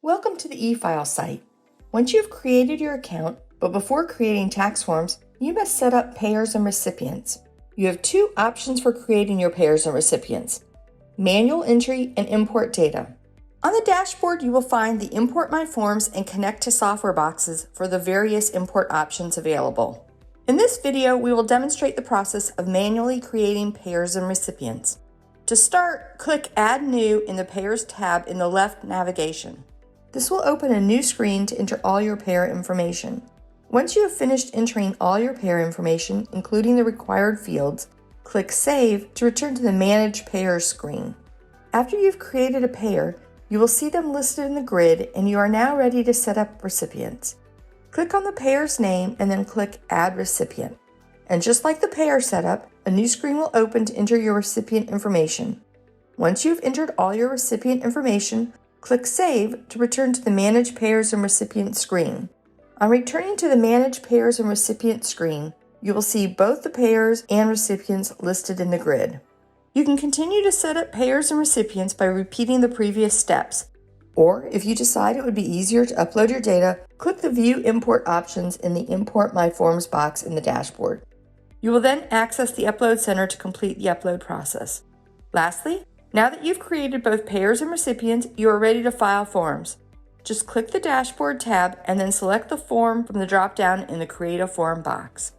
Welcome to the e-file site. Once you've created your account, but before creating tax forms, you must set up payers and recipients. You have two options for creating your payers and recipients: manual entry and import data. On the dashboard, you will find the Import My Forms and Connect to Software boxes for the various import options available. In this video, we will demonstrate the process of manually creating payers and recipients. To start, click Add New in the Payers tab in the left navigation. This will open a new screen to enter all your payer information. Once you have finished entering all your payer information, including the required fields, click Save to return to the Manage Payers screen. After you've created a payer, you will see them listed in the grid, and you are now ready to set up recipients. Click on the payer's name and then click Add Recipient. And just like the payer setup, a new screen will open to enter your recipient information. Once you've entered all your recipient information, click Save to return to the Manage Payers and Recipients screen. On returning to the Manage Payers and Recipients screen, you will see both the payers and recipients listed in the grid. You can continue to set up payers and recipients by repeating the previous steps. Or, if you decide it would be easier to upload your data, click the View Import options in the Import My Forms box in the dashboard. You will then access the Upload Center to complete the upload process. Lastly, now that you've created both payers and recipients, you are ready to file forms. Just click the Dashboard tab and then select the form from the drop-down in the Create a Form box.